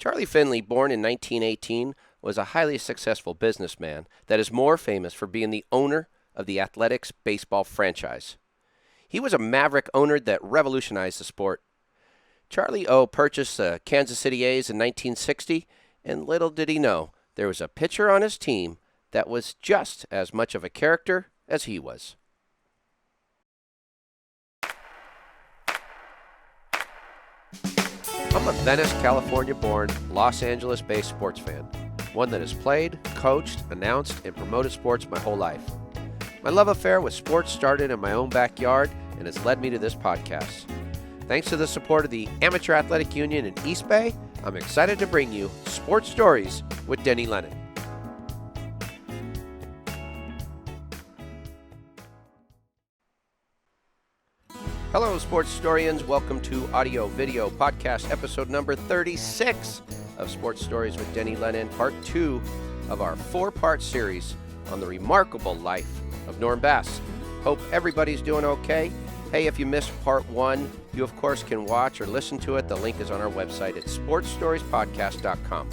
Charlie Finley, born in 1918, was a highly successful businessman that is more famous for being the owner of the Athletics baseball franchise. He was a maverick owner that revolutionized the sport. Charlie O. purchased the Kansas City A's in 1960, and little did he know there was a pitcher on his team that was just as much of a character as he was. I'm a Venice, California-born, Los Angeles-based sports fan, one that has played, coached, announced, and promoted sports my whole life. My love affair with sports started in my own backyard and has led me to this podcast. Thanks to the support of the Amateur Athletic Union in East Bay, I'm excited to bring you Sports Stories with Denny Lennon. Hello, sports historians. Welcome to Audio Video Podcast, episode number 36 of Sports Stories with Denny Lennon, part 2 of our 4-part series on the remarkable life of Norm Bass. Hope everybody's doing okay. Hey, if you missed part 1, you of course can watch or listen to it. The link is on our website at sportsstoriespodcast.com.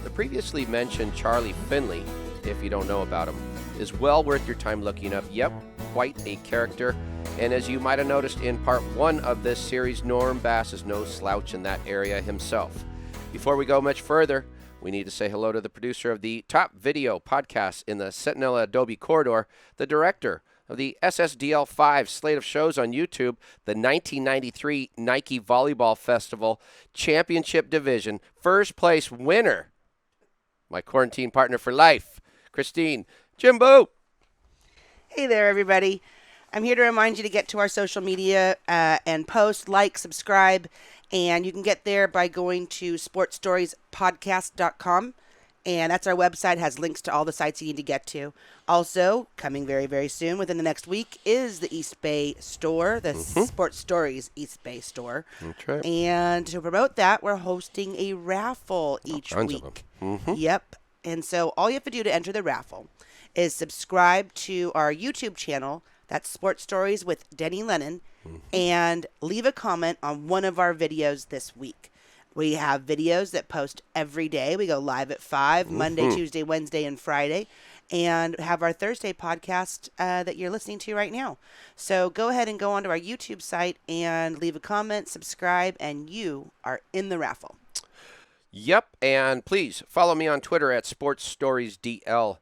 The previously mentioned Charlie Finley, if you don't know about him, is well worth your time looking up. Yep, quite a character. And as you might have noticed in part 1 of this series, Norm Bass is no slouch in that area himself. Before we go much further, we need to say hello to the producer of the top video podcast in the Sentinel Adobe corridor, the director of the SSDL5 slate of shows on YouTube, the 1993 Nike Volleyball Festival Championship Division first place winner, my quarantine partner for life, Christine Jimbo. Hey there, everybody. I'm here to remind you to get to our social media and post, like, subscribe, and you can get there by going to sportsstoriespodcast.com, and that's our website. It has links to all the sites you need to get to. Also, coming very, very soon, within the next week, is the East Bay store, the Sports Stories East Bay store. That's right. And to promote that, we're hosting a raffle each week. Yep. And so all you have to do to enter the raffle is subscribe to our YouTube channel. That's Sports Stories with Denny Lennon, and leave a comment on one of our videos this week. We have videos that post every day. We go live at 5, Monday, Tuesday, Wednesday, and Friday, and have our Thursday podcast that you're listening to right now. So go ahead and go onto our YouTube site and leave a comment, subscribe, and you are in the raffle. Yep, and please follow me on Twitter at SportsStoriesDL.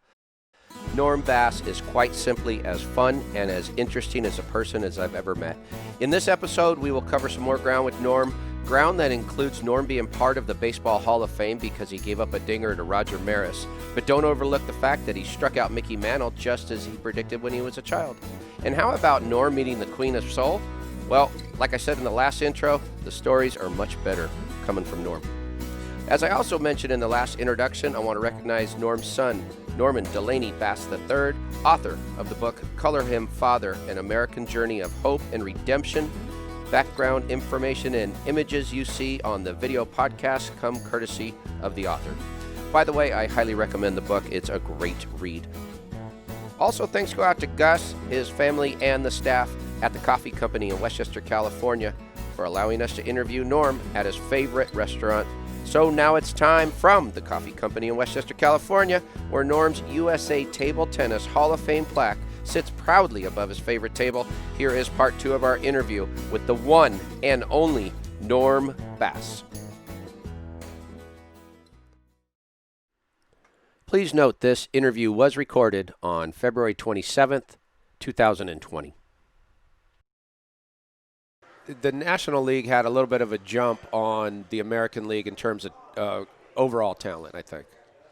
Norm Bass is quite simply as fun and as interesting as a person as I've ever met. In this episode, we will cover some more ground with Norm, ground that includes Norm being part of the Baseball Hall of Fame because he gave up a dinger to Roger Maris. But don't overlook the fact that he struck out Mickey Mantle just as he predicted when he was a child. And how about Norm meeting the Queen of Soul? Well, like I said in the last intro, the stories are much better coming from Norm. As I also mentioned in the last introduction, I want to recognize Norm's son, Norman Delaney Bass III, author of the book Color Him Father, An American Journey of Hope and Redemption. Background information and images you see on the video podcast come courtesy of the author. By the way, I highly recommend the book. It's a great read. Also, thanks go out to Gus, his family, and the staff at the coffee company in Westchester, California, for allowing us to interview Norm at his favorite restaurant. So now it's time from the coffee company in Westchester, California, where Norm's USA Table Tennis Hall of Fame plaque sits proudly above his favorite table. Here is part 2 of our interview with the one and only Norm Bass. Please note this interview was recorded on February 27th, 2020. The National League had a little bit of a jump on the American League in terms of overall talent, I think.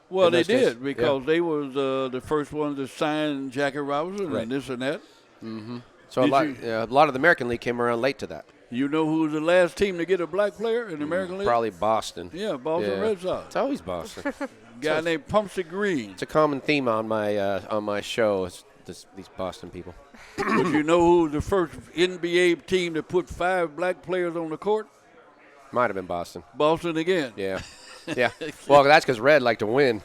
Well, they did because they was the first one to sign Jackie Robinson and this and that. So a lot of the American League came around late to that. You know who was the last team to get a black player in the American League? Probably Boston. Yeah, Boston Red Sox. It's always Boston. Guy named Pumpsie Green. It's a common theme on my show. Is these Boston people. But you know who was the first NBA team to put 5 black players on the court? Might have been Boston. Boston again. Yeah. Yeah. Well, that's because Red liked to win.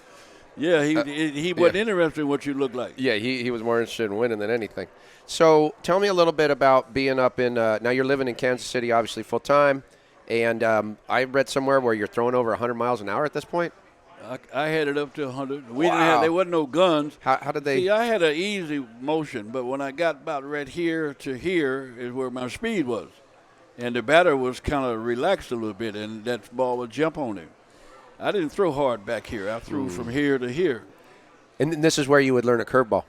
Yeah, he wasn't interested in what you look like. Yeah, he was more interested in winning than anything. So tell me a little bit about being up in now you're living in Kansas City, obviously full-time, And I read somewhere where you're throwing over 100 miles an hour at this point. I had it up to 100. We didn't have. There wasn't no guns. How did they? See, I had an easy motion, but when I got about right here to here is where my speed was, and the batter was kind of relaxed a little bit, and that ball would jump on him. I didn't throw hard back here. I threw from here to here. And this is where you would learn a curveball.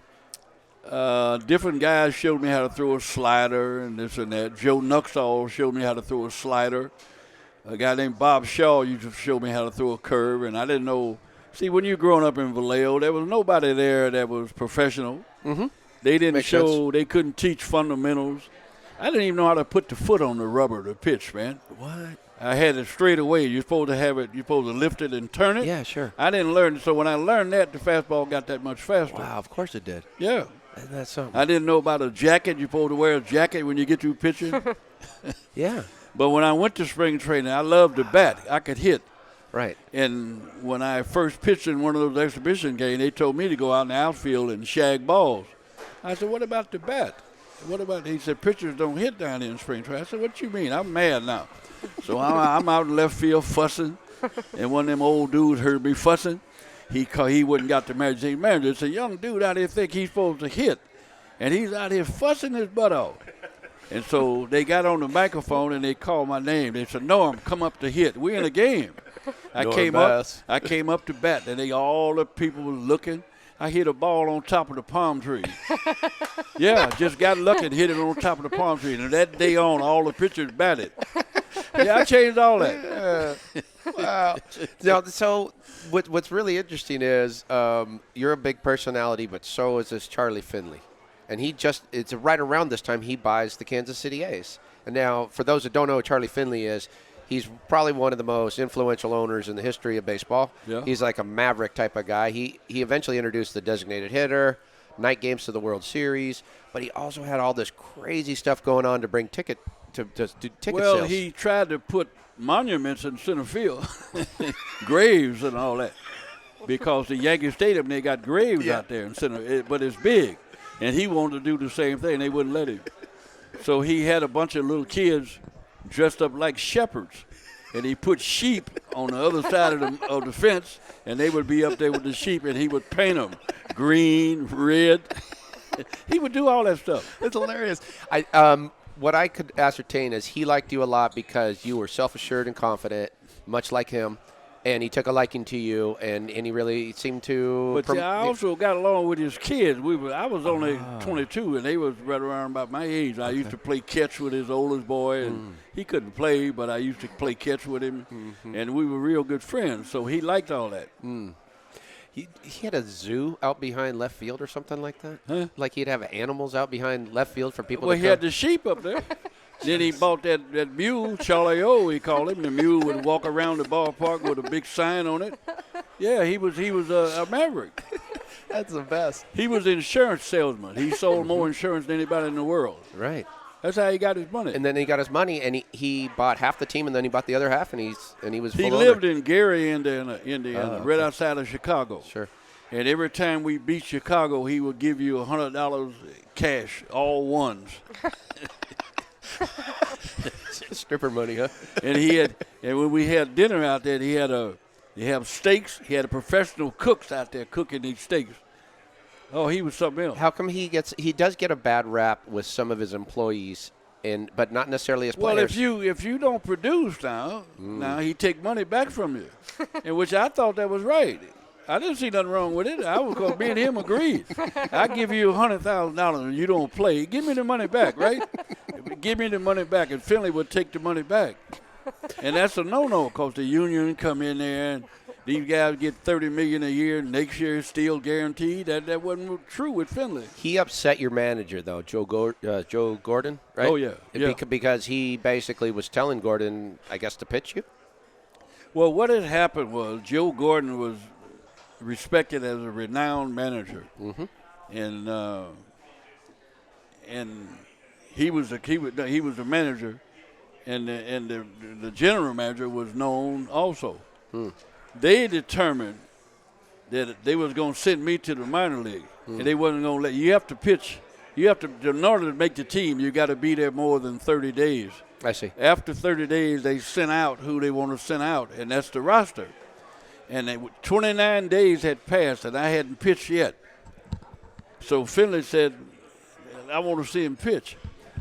Different guys showed me how to throw a slider and this and that. Joe Nuxall showed me how to throw a slider. A guy named Bob Shaw used to show me how to throw a curve, and I didn't know. See, when you're growing up in Vallejo, there was nobody there that was professional. Mm-hmm. They didn't Makes show. sense. They couldn't teach fundamentals. I didn't even know how to put the foot on the rubber to pitch, man. What? I had it straight away. You're supposed to have it. You're supposed to lift it and turn it. Yeah, sure. I didn't learn it. So when I learned that, the fastball got that much faster. Wow, of course it did. Yeah. Isn't that something? I didn't know about a jacket. You're supposed to wear a jacket when you get through pitching. Yeah. But when I went to spring training, I loved the bat. I could hit. Right. And when I first pitched in one of those exhibition games, they told me to go out in the outfield and shag balls. I said, what about the bat? What about, he said, pitchers don't hit down here in spring training. I said, what you mean? I'm mad now. So I'm out in left field fussing, and one of them old dudes heard me fussing. He wouldn't got the manager. The manager said, young dude out here think he's supposed to hit, and he's out here fussing his butt off. And so they got on the microphone and they called my name. They said, Norm, come up to hit. We're in a game. I came up to bat, and all the people were looking. I hit a ball on top of the palm tree. Yeah, just got lucky and hit it on top of the palm tree. And that day on, all the pitchers batted. Yeah, I changed all that. Wow. Now, so what's really interesting is you're a big personality, but so is this Charlie Finley. And it's right around this time he buys the Kansas City A's. And now, for those that don't know who Charlie Finley is, he's probably one of the most influential owners in the history of baseball. Yeah. He's like a maverick type of guy. He eventually introduced the designated hitter, night games to the World Series, but he also had all this crazy stuff going on to bring ticket sales. Well, he tried to put monuments in center field, graves and all that, because the Yankee Stadium, they got graves out there in center, but it's big. And he wanted to do the same thing. They wouldn't let him. So he had a bunch of little kids dressed up like shepherds, and he put sheep on the other side of the fence, and they would be up there with the sheep, and he would paint them green, red. He would do all that stuff. It's hilarious. What I could ascertain is he liked you a lot because you were self-assured and confident, much like him, and he took a liking to you, and he really seemed to. But I also got along with his kids. I was only 22, and they was right around about my age. I used to play catch with his oldest boy, and he couldn't play, but I used to play catch with him, and we were real good friends. So he liked all that. He had a zoo out behind left field or something like that? Huh? Like he'd have animals out behind left field for people Well, to he had the sheep up there. Then he bought that mule, Charlie O, he called him. The mule would walk around the ballpark with a big sign on it. Yeah, he was a maverick. That's the best. He was an insurance salesman. He sold more insurance than anybody in the world. Right. That's how he got his money. And then he got his money, and he bought half the team, and then he bought the other half, and he was full He owner. lived in Gary, Indiana, okay. right outside of Chicago. Sure. And every time we beat Chicago, he would give you $100 cash, all ones. Stripper money, huh? And when we had dinner out there, he have steaks. He had a professional cooks out there cooking these steaks. Oh, he was something else. How come he does get a bad rap with some of his employees, but not necessarily his players? Well, if you don't produce now he take money back from you, in which I thought that was right. I didn't see nothing wrong with it. Because me and him agreed. I give you $100,000 and you don't play. Give me the money back, right? Give me the money back, and Finley would take the money back. And that's a no-no, because the union come in there and these guys get $30 million a year. Next year is still guaranteed. That wasn't true with Finley. He upset your manager, though, Joe Gordon, right? Oh, yeah. Because he basically was telling Gordon, I guess, to pitch you? Well, what had happened was Joe Gordon was respected as a renowned manager, and he was the manager, and the general manager was known also. They determined that they was going to send me to the minor league, and they wasn't going to let you have to pitch You have to, in order to make the team, you got to be there more than 30 days. I see. After 30 days, they send out who they want to send out, and that's the roster. And 29 days had passed, and I hadn't pitched yet. So Finley said, I want to see him pitch.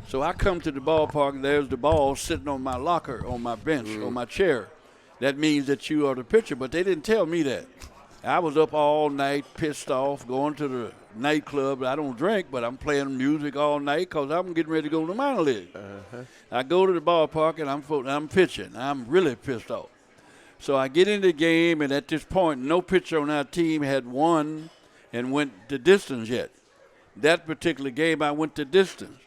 So I come to the ballpark, and there's the ball sitting on my locker, on my bench, on my chair. That means that you are the pitcher, but they didn't tell me that. I was up all night, pissed off, going to the nightclub. I don't drink, but I'm playing music all night because I'm getting ready to go to the minor league. I go to the ballpark, and I'm pitching. I'm really pissed off. So I get in the game, and at this point, no pitcher on our team had won and went the distance yet. That particular game, I went the distance.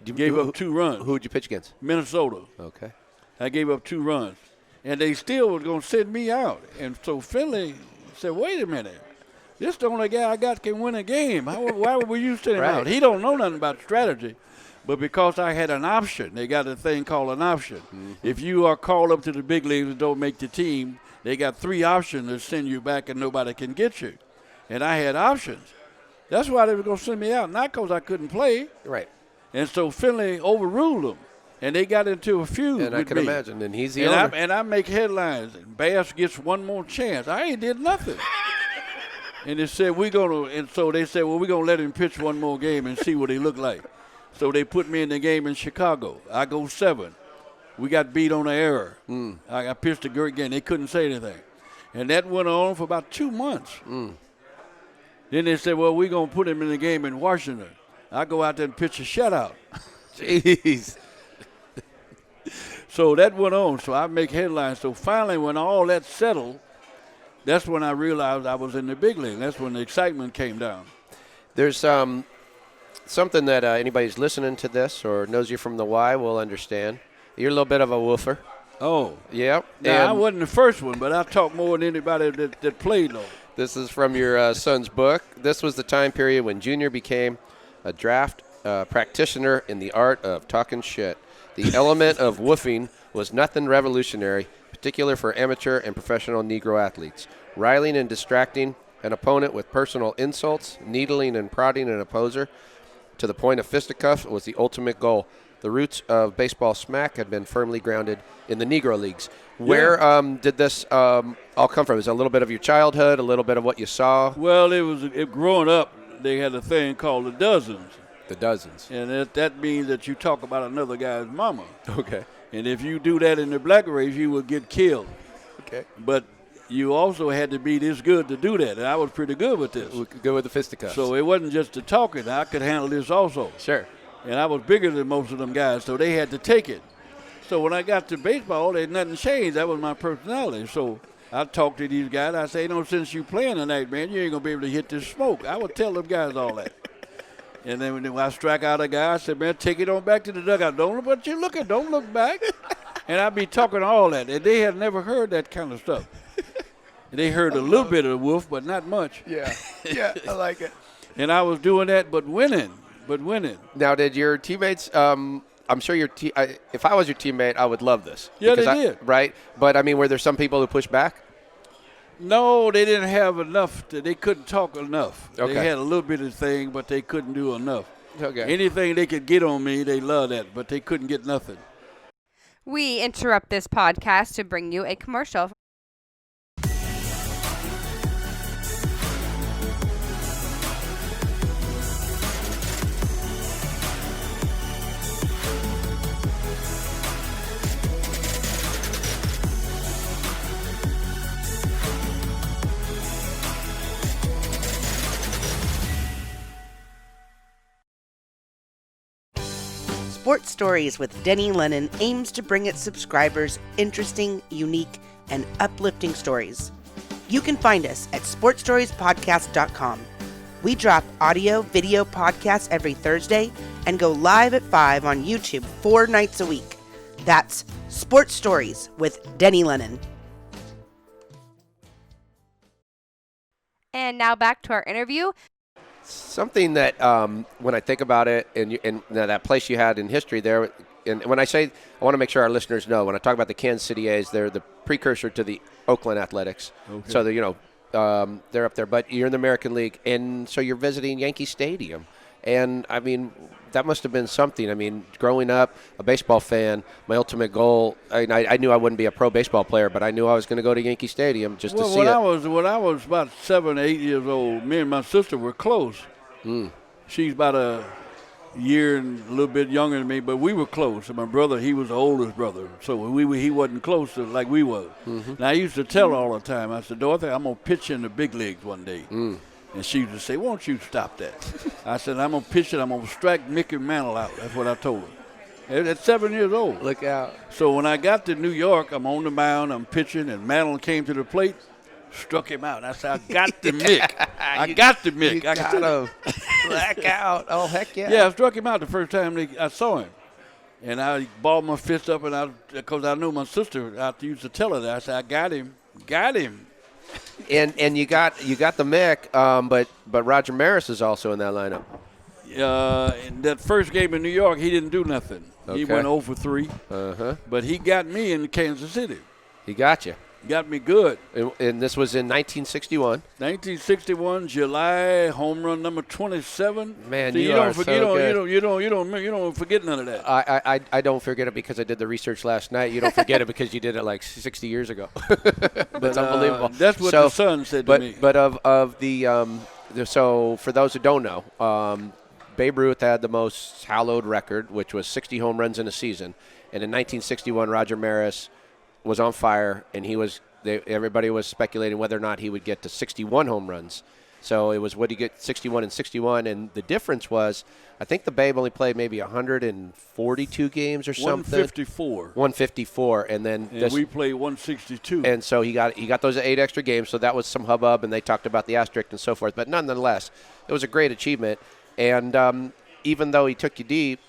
Gave up 2 runs. Who would you pitch against? Minnesota. Okay. I gave up 2 runs. And they still was going to send me out. And so Finley said, wait a minute. This the only guy I got can win a game. Why would you send him out? He don't know nothing about strategy. But because I had an option, they got a thing called an option. If you are called up to the big leagues and don't make the team, they got 3 options to send you back and nobody can get you. And I had options. That's why they were going to send me out, not because I couldn't play. Right. And so Finley overruled them, and they got into a feud with me. And I can imagine, and he's the owner. And I make headlines, and Bass gets one more chance. I ain't did nothing. And they said, so they said, well, we're going to let him pitch one more game and see what he look like. So they put me in the game in Chicago. I go 7. We got beat on an error. I pitched a great game. They couldn't say anything. And that went on for about 2 months. Then they said, well, we're going to put him in the game in Washington. I go out there and pitch a shutout. Jeez. So that went on. So I make headlines. So finally, when all that settled, that's when I realized I was in the big league. That's when the excitement came down. There's something that anybody's listening to this or knows you from the Y will understand. You're a little bit of a woofer. Oh. Yep. Now, I wasn't the first one, but I talk more than anybody that played, though. This is from your son's book. This was the time period when Junior became a draft practitioner in the art of talking shit. The element of woofing was nothing revolutionary, particular for amateur and professional Negro athletes. Riling and distracting an opponent with personal insults, needling and prodding an opposer to the point of fisticuffs was the ultimate goal. The roots of baseball smack had been firmly grounded in the Negro leagues. Where did this all come from? Is it a little bit of your childhood, a little bit of what you saw? Well, growing up, they had a thing called the dozens. The dozens. And that means that you talk about another guy's mama. Okay. And if you do that in the black race, you would get killed. Okay. But you also had to be this good to do that. And I was pretty good with this. Good with the fisticuffs. So it wasn't just the talking. I could handle this also. Sure. And I was bigger than most of them guys, so they had to take it. So when I got to baseball, nothing changed. That was my personality. So I talked to these guys. I say, since you playing tonight, man, you ain't going to be able to hit this smoke. I would tell them guys all that. And then when I strike out a guy, I said, man, take it on back to the dugout. Don't look what you're looking. Don't look back. And I'd be talking all that. And they had never heard that kind of stuff. And they heard a little bit of the wolf, but not much. Yeah. Yeah, I like it. And I was doing that, but winning. Now, did your teammates I'm sure if I was your teammate, I would love this. Yeah, they did. Right? But, I mean, were there some people who pushed back? No, they didn't have enough. They couldn't talk enough. Okay. They had a little bit of thing, but they couldn't do enough. Okay. Anything they could get on me, they loved that, but they couldn't get nothing. We interrupt this podcast to bring you a commercial. Sports Stories with Denny Lennon aims to bring its subscribers interesting, unique, and uplifting stories. You can find us at sportstoriespodcast.com. We drop audio, video podcasts every Thursday and go live at 5 on YouTube 4 nights a week. That's Sports Stories with Denny Lennon. And now back to our interview. Something that when I think about it and that place you had in history there, and when I say, I want to make sure our listeners know, when I talk about the Kansas City A's, they're the precursor to the Oakland Athletics. Okay. So, they're up there. But you're in the American League, and so you're visiting Yankee Stadium. And, I mean, that must have been something. I mean, growing up, a baseball fan, my ultimate goal, I knew I wouldn't be a pro baseball player, but I knew I was going to go to Yankee Stadium just to see when it. When I was about 7 or 8 years old, me and my sister were close. She's about a year and a little bit younger than me, but we were close. And my brother, he was the oldest brother, so he wasn't close to like we were. And I used to tell her all the time, I said, Dorothy, I'm going to pitch in the big leagues one day. And she used to say, won't you stop that? I said, I'm going to pitch it. I'm going to strike Mickey Mantle out. That's what I told her. At 7 years old. Look out. So when I got to New York, I'm on the mound, I'm pitching, and Mantle came to the plate, struck him out. I said, I got the Mick. I got the Mick. You got him. Black out. Oh, heck yeah. Yeah, I struck him out the first time I saw him. And I balled my fist up, and because I knew my sister, I used to tell her that. I said, I got him. And you got the Mick, but Roger Maris is also in that lineup. In that first game in New York, he didn't do nothing. Okay. He went 0 for 3. But he got me in Kansas City. He got you. Got me good. And this was in 1961. 1961, July, home run number 27. Man, See, you are so good. You don't forget none of that. I don't forget it because I did the research last night. You don't forget it because you did it like 60 years ago. That's unbelievable. That's what the son said to me. But of the so for those who don't know, Babe Ruth had the most hallowed record, which was 60 home runs in a season. And in 1961, Roger Maris was on fire, and everybody was speculating whether or not he would get to 61 home runs. So it was, would he get 61 and 61? And the difference was, I think the Babe only played maybe 142 games or something. 154. And then we played 162. And so he got those 8 extra games, so that was some hubbub, and they talked about the asterisk and so forth. But nonetheless, it was a great achievement. And even though he took you deep,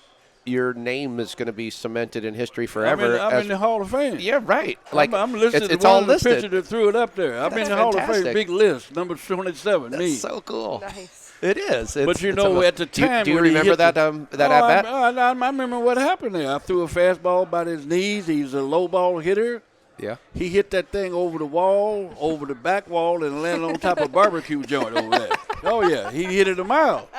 your name is going to be cemented in history forever. I'm in the Hall of Fame. Yeah, right. Like I'm listed. It's one all of the listed. pitcher that threw it up there. I'm in the Hall of Fame. Big list, number 27. That's me. so cool. Nice. It is. But you know, at the time, do you remember that at bat? I remember what happened there. I threw a fastball about his knees. He's a low ball hitter. Yeah. He hit that thing over the wall, over the back wall, and landed on top of a barbecue joint over there. Oh yeah, he hit it a mile.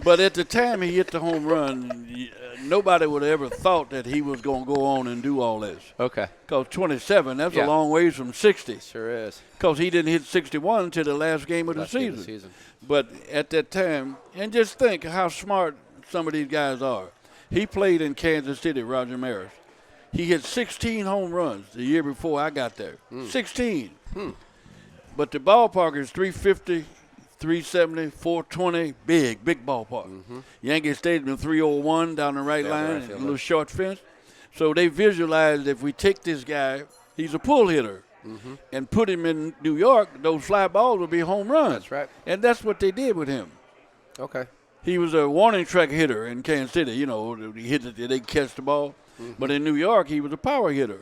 But at the time he hit the home run, nobody would have ever thought that he was going to go on and do all this. Okay. Because 27, that's a long ways from 60. Sure is. Because he didn't hit 61 until the last game of the season. But at that time, and just think how smart some of these guys are. He played in Kansas City, Roger Maris. He hit 16 home runs the year before I got there. 16. But the ballpark is 350. 370, 420, big ballpark. Yankee Stadium 301 down the right line, a little short fence. So they visualized if we take this guy, he's a pull hitter, and put him in New York, those fly balls will be home runs. That's right. And that's what they did with him. Okay. He was a warning track hitter in Kansas City. You know, he hit it, they catch the ball. But in New York, he was a power hitter.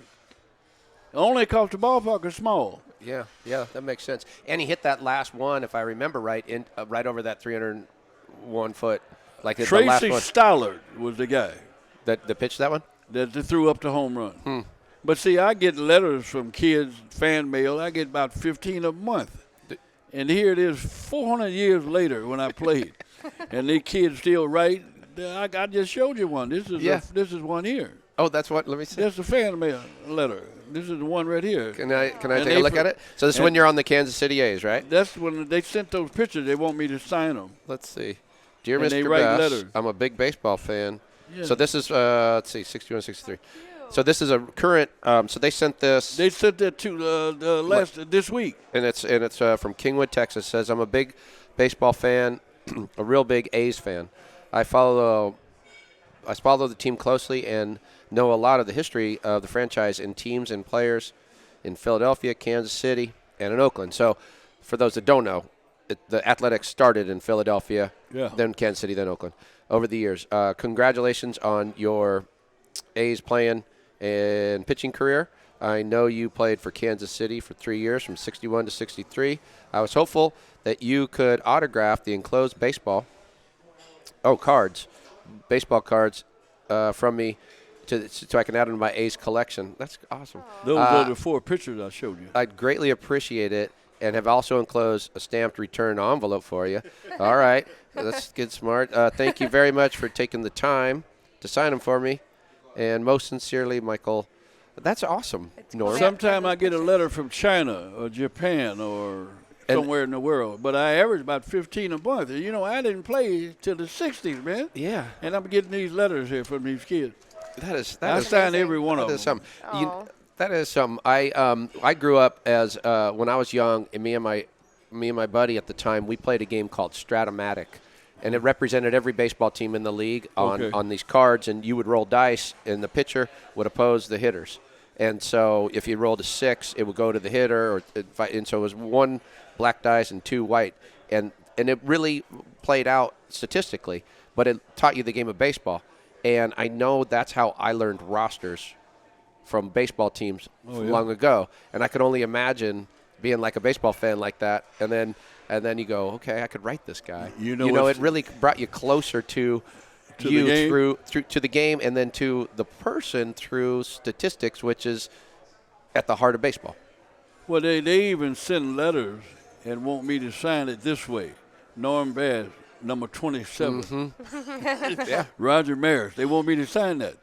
Only because the ballpark is small. Yeah, that makes sense. And he hit that last one, if I remember right, right over that 301 foot. Like the last Tracy one. Stollard was the guy That pitched that one? that threw up the home run. But see, I get letters from kids, fan mail. I get about 15 a month. And here it is 400 years later when I played. And the kids still write. I just showed you one. This is one here. Oh, that's what? Let me see. That's the fan mail letter. This is the one right here. Can I take a look at it? So this is when you're on the Kansas City A's, right? That's when they sent those pictures. They want me to sign them. Let's see. Dear And they Mr. write Bass, letters. I'm a big baseball fan. Yeah. So this is, let's see, 61, 63. So this is a current, so they sent this. They sent that to this week. And it's from Kingwood, Texas. It says, I'm a big baseball fan, a real big A's fan. I follow the team closely and know a lot of the history of the franchise and teams and players in Philadelphia, Kansas City, and in Oakland. So for those that don't know, the Athletics started in Philadelphia, then Kansas City, then Oakland over the years. Congratulations on your A's playing and pitching career. I know you played for Kansas City for 3 years, from 61 to 63. I was hopeful that you could autograph the enclosed baseball cards from me so I can add them to my A's collection. That's awesome. Those are the 4 pictures I showed you. I'd greatly appreciate it, and have also enclosed a stamped return envelope for you. All right. That's good, smart. Thank you very much for taking the time to sign them for me. And most sincerely, Michael, that's awesome, Norm. Sometimes I get a letter from China or Japan or somewhere in the world, but I average about 15 a month. And, I didn't play till the 60s, man. Yeah. And I'm getting these letters here from these kids. I signed every one of them. That is something. I grew up as when I was young, and me and my buddy at the time, we played a game called Stratomatic, and it represented every baseball team in the league on these cards, and you would roll dice, and the pitcher would oppose the hitters. And so if you rolled a 6, it would go to the hitter, and so it was 1 black dice and 2 white, and it really played out statistically, but it taught you the game of baseball. And I know that's how I learned rosters from baseball teams long ago. And I could only imagine being like a baseball fan like that. And then you go, okay, I could write this guy. It really brought you closer to you through to the game, and then to the person through statistics, which is at the heart of baseball. Well, they even send letters and want me to sign it this way. Norm Bass, number 27. Mm-hmm. Yeah. Roger Maris. They want me to sign that.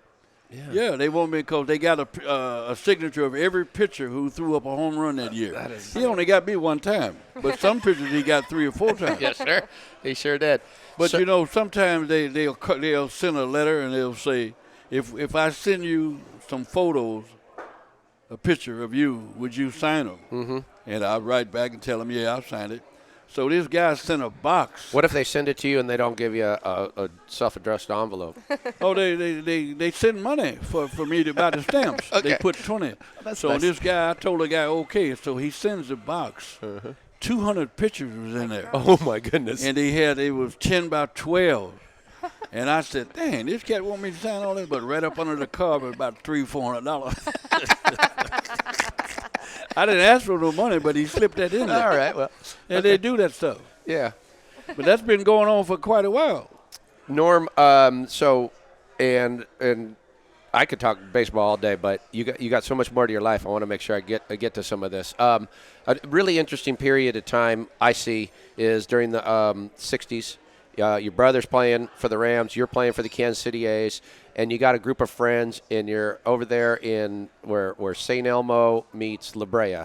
Yeah, they want me because they got a signature of every pitcher who threw up a home run that year. He only got me 1 time, but some pitchers he got 3 or 4 times. Yes, sir. He sure did. But sometimes they'll send a letter and they'll say, if I send you some photos, a picture of you, would you sign them? Mm-hmm. And I write back and tell them, yeah, I'll sign it. So this guy sent a box. What if they send it to you and they don't give you a self-addressed envelope? Oh, they send money for me to buy the stamps. Okay. They put 20. So nice. This guy, I told the guy, okay. So he sends a box. 200 pictures was in there. Oh, my goodness. And it was 10 by 12. And I said, dang, this cat want me to sign all this, but right up under the cover, about $300-400. I didn't ask for no money, but he slipped that in there. All right, well. And they do that stuff. Yeah. But that's been going on for quite a while. Norm, so and I could talk baseball all day, but you got so much more to your life. I want to make sure I get to some of this. A really interesting period of time I see is during the 60s. Your brother's playing for the Rams. You're playing for the Kansas City A's. And you got a group of friends, and you're over there in where St. Elmo meets La Brea,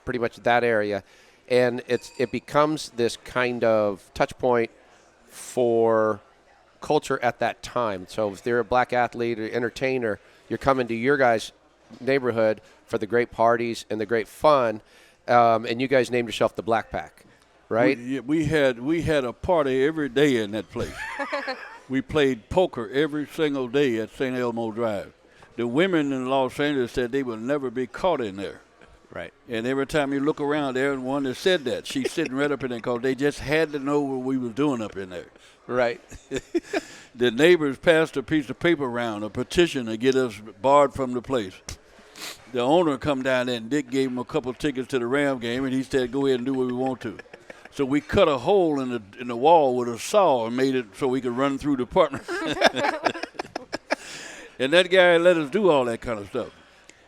pretty much that area. And it becomes this kind of touch point for culture at that time. So if they're a black athlete or entertainer, you're coming to your guys' neighborhood for the great parties and the great fun, and you guys named yourself the Black Pack, right? We had a party every day in that place. We played poker every single day at St. Elmo Drive. The women in Los Angeles said they would never be caught in there. Right. And every time you look around, there's one that said that. She's sitting right up in there because they just had to know what we was doing up in there. Right. The neighbors passed a piece of paper around, a petition to get us barred from the place. The owner come down there, and Dick gave him a couple tickets to the Ram game, and he said, go ahead and do what we want to. So we cut a hole in the wall with a saw and made it so we could run through the apartment. And that guy let us do all that kind of stuff.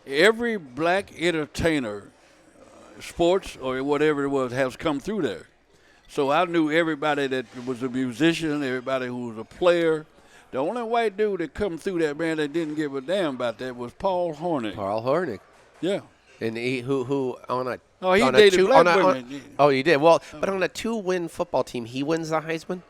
Every black entertainer, sports or whatever it was, has come through there. So I knew everybody that was a musician, everybody who was a player. The only white dude that come through that, man, that didn't give a damn about that was Paul Hornick. Paul Hornick. Yeah. And he who on a he dated black women. Oh, he did. Well, but on a 2-win football team, he wins the Heisman.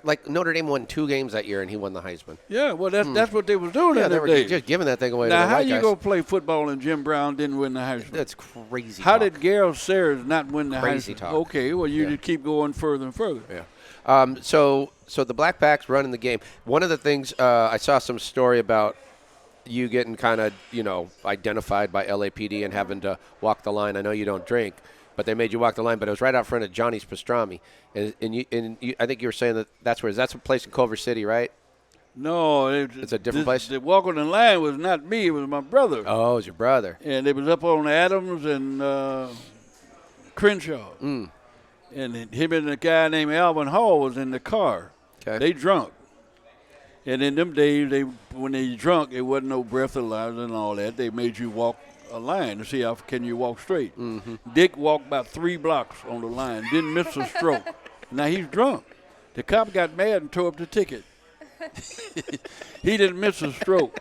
Like Notre Dame won 2 games that year, and he won the Heisman. Yeah, well, that's what they was doing yeah, in they that were day. just giving that thing away. Now, to the how white you guys. go play football and Jim Brown didn't win the Heisman? That's crazy. How talk. did Garrett Sayers not win the Crazy Heisman? talk. Okay, well, you just keep going further and further. Yeah. So the Black Pack's running the game. One of the things I saw some story about you getting kind of identified by LAPD and having to walk the line. I know you don't drink, but they made you walk the line. But it was right out front of Johnny's Pastrami, and you, I think you were saying that's a place in Culver City, right? No, it's a different place. The walking the line was not me; it was my brother. Oh, it was your brother. And it was up on Adams and Crenshaw. Mm. And him and a guy named Alvin Hall was in the car. Okay. They drunk. And in them days, when they drunk, it wasn't no breathalyzer and all that. They made you walk a line to see how can you walk straight. Mm-hmm. Dick walked about 3 blocks on the line, didn't miss a stroke. Now he's drunk. The cop got mad and tore up the ticket. He didn't miss a stroke.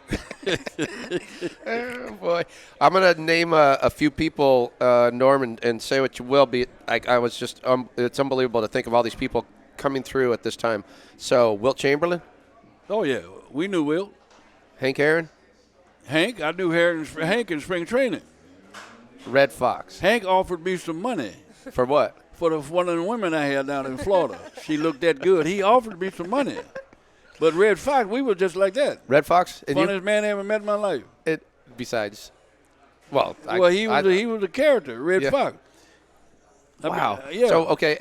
Oh, boy. I'm going to name a few people, Norm, and say what you will. I was just, it's unbelievable to think of all these people coming through at this time. So, Wilt Chamberlain? Oh, yeah. We knew Wilt. Hank Aaron? Hank, I knew Hank in spring training. Red Fox. Hank offered me some money. For what? For one of the women I had down in Florida. She looked that good. He offered me some money. But Red Fox, we were just like that. Red Fox? And Funniest man I ever met in my life. Besides, he was a character, Red Fox. Wow. Yeah. So, okay,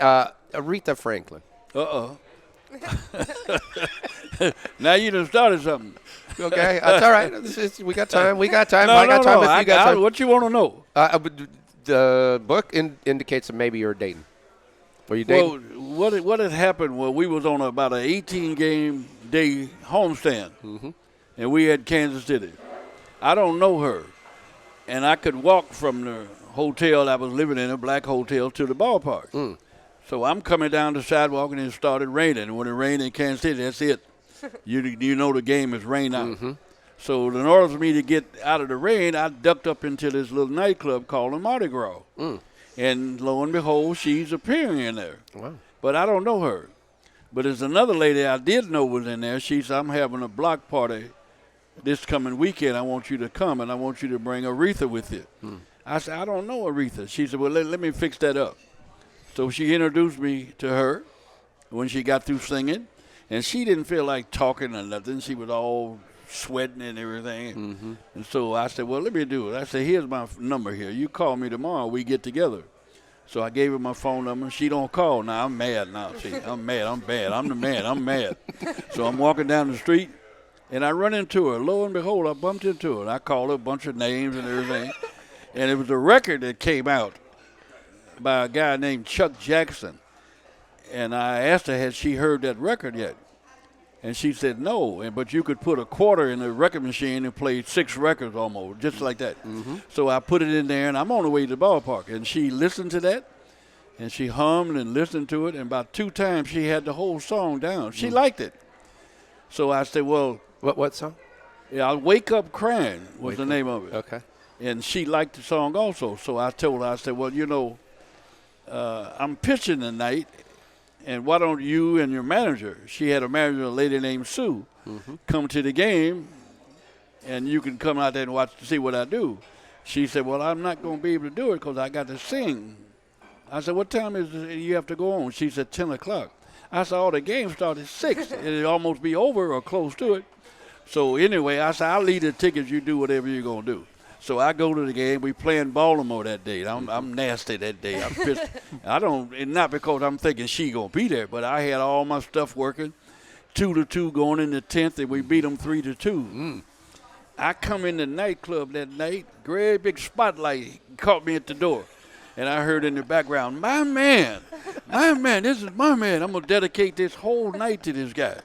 Aretha Franklin. Now you done started something. Okay, that's all right. We got time. We got time. No, I got time. no. If you got time. What you want to know? The book indicates that maybe you're dating. Were you dating? Well, what had happened was we was on about an 18-game day homestand, and we had Kansas City. I don't know her, and I could walk from the hotel I was living in, a black hotel, to the ballpark. So I'm coming down the sidewalk, and it started raining. When it rained in Kansas City, that's it. You know the game is rain out. So in order for me to get out of the rain, I ducked up into this little nightclub called the Mardi Gras. And lo and behold, she's appearing in there. Wow. But I don't know her. But there's another lady I did know was in there. She said, I'm having a block party this coming weekend. I want you to come, and I want you to bring Aretha with you. I said, I don't know Aretha. She said, well, let me fix that up. So she introduced me to her when she got through singing. And she didn't feel like talking or nothing. She was all sweating and everything. And so I said, well, let me do it. I said, here's my number here. You call me tomorrow. We get together. So I gave her my phone number. She don't call. Now, I'm mad now. See, I'm mad. I'm bad. I'm the man. I'm mad. So I'm walking down the street, and I run into her. Lo and behold, I bumped into her. And I called her a bunch of names and everything. And it was a record that came out by a guy named Chuck Jackson. And I asked her, had she heard that record yet? And she said no, but you could put a quarter in the record machine and play 6 records almost, just like that. So I put it in there, and I'm on the way to the ballpark. And she listened to that, and she hummed and listened to it, and about 2 times she had the whole song down. She liked it. So I said, well. What song? Yeah, Wake Up Crying was the name of it. Okay. And she liked the song also. So I told her, I said, well, you know, I'm pitching tonight. And why don't you and your manager, she had a manager, a lady named Sue, come to the game, and you can come out there and watch to see what I do. She said, well, I'm not going to be able to do it because I got to sing. I said, what time is it you have to go on? She said, 10 o'clock. I said, oh, the game started at 6. It'll almost be over or close to it. So anyway, I said, I'll leave the tickets. You do whatever you're going to do. So I go to the game. We playing Baltimore that day. I'm nasty that day. I'm pissed. And not because I'm thinking she gonna be there, but I had all my stuff working, 2-2 going in the 10th, and we beat them 3-2. I come in the nightclub that night. Great big spotlight caught me at the door, and I heard in the background, my man, this is my man. I'm gonna dedicate this whole night to this guy.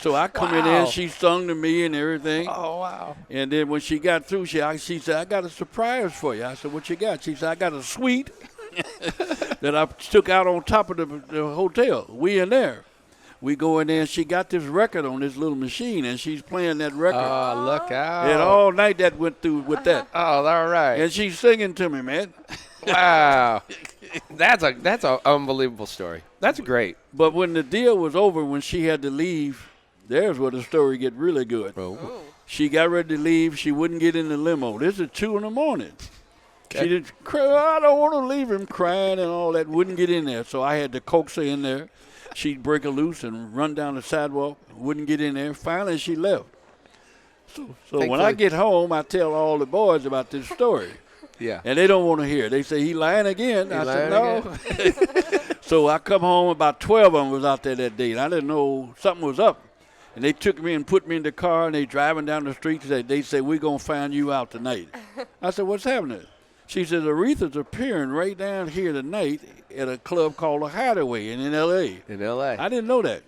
So I come in there, and she sung to me and everything. Oh, wow. And then when she got through, she said, I got a surprise for you. I said, what you got? She said, I got a suite that I took out on top of the hotel. We in there. We go in there, and she got this record on this little machine, and she's playing that record. Oh, look out. And all night that went through with that. Oh, all right. And she's singing to me, man. Wow. That's an unbelievable story. That's great. But when the deal was over, when she had to leave, there's where the story get really good. Oh. She got ready to leave. She wouldn't get in the limo. This is 2 in the morning. Okay. She didn't cry. I don't want to leave him, crying and all that. Wouldn't get in there. So I had to coax her in there. She'd break her loose and run down the sidewalk. Wouldn't get in there. Finally, she left. So when I get home, I tell all the boys about this story. Yeah. And they don't want to hear it. They say, he lying again. I said, no. So I come home. About 12 of them was out there that day. And I didn't know something was up. And they took me and put me in the car, and they driving down the street. They said, we're going to find you out tonight. I said, what's happening? She said, Aretha's appearing right down here tonight at a club called The Hideaway in L.A. In L.A. I didn't know that.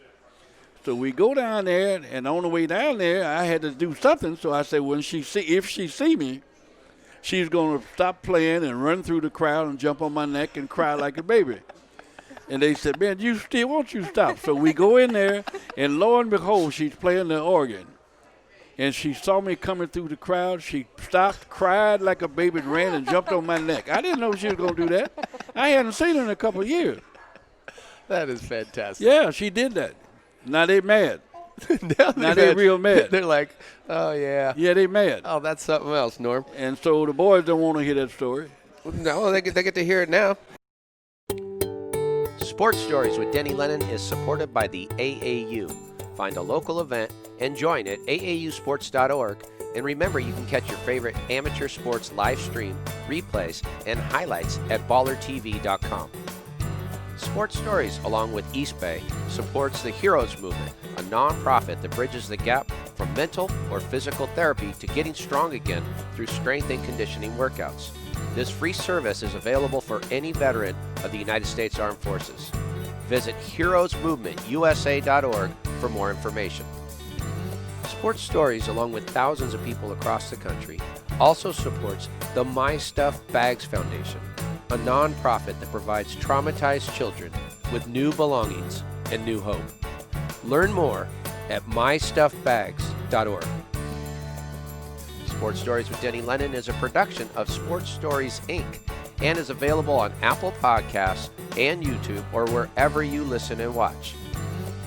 So we go down there, and on the way down there, I had to do something. So I said, if she see me, she's going to stop playing and run through the crowd and jump on my neck and cry like a baby. And they said, man, won't you stop? So we go in there, and lo and behold, she's playing the organ. And she saw me coming through the crowd. She stopped, cried like a baby, and ran and jumped on my neck. I didn't know she was going to do that. I hadn't seen her in a couple of years. That is fantastic. Yeah, she did that. Now they mad. now they real mad. They're like, oh, yeah. Yeah, they mad. Oh, that's something else, Norm. And so the boys don't want to hear that story. No, they get to hear it now. Sports Stories with Denny Lennon is supported by the AAU. Find a local event and join at aausports.org. And remember, you can catch your favorite amateur sports live stream, replays, and highlights at ballertv.com. Sports Stories, along with East Bay, supports the Heroes Movement, a nonprofit that bridges the gap from mental or physical therapy to getting strong again through strength and conditioning workouts. This free service is available for any veteran of the United States Armed Forces. Visit heroesmovementusa.org for more information. Sports Stories, along with thousands of people across the country, also supports the My Stuff Bags Foundation, a nonprofit that provides traumatized children with new belongings and new hope. Learn more at mystuffbags.org. Sports Stories with Denny Lennon is a production of Sports Stories, Inc. and is available on Apple Podcasts and YouTube or wherever you listen and watch.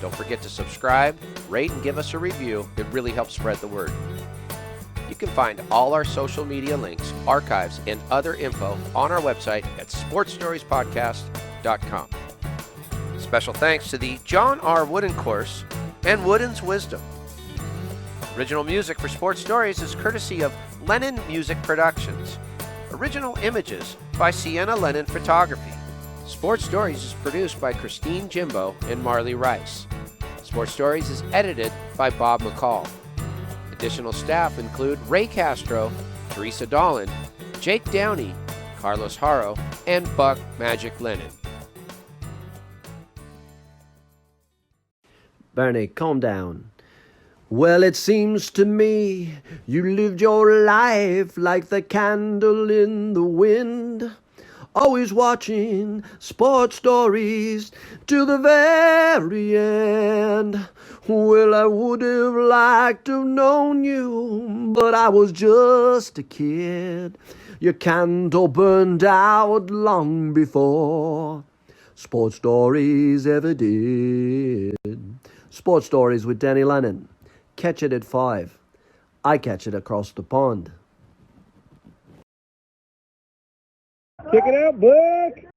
Don't forget to subscribe, rate, and give us a review. It really helps spread the word. You can find all our social media links, archives, and other info on our website at sportsstoriespodcast.com. Special thanks to the John R. Wooden Course and Wooden's Wisdom. Original music for Sports Stories is courtesy of Lennon Music Productions. Original images by Sienna Lennon Photography. Sports Stories is produced by Christine Jimbo and Marley Rice. Sports Stories is edited by Bob McCall. Additional staff include Ray Castro, Teresa Dolan, Jake Downey, Carlos Haro, and Buck Magic Lennon. Bernie, calm down. Well, it seems to me you lived your life like the candle in the wind, always watching Sports Stories to the very end. Well, I would have liked to have known you, but I was just a kid. Your candle burned out long before Sports Stories ever did. Sports Stories with Denny Lennon. Catch it at 5. I catch it across the pond. Check it out, Buck.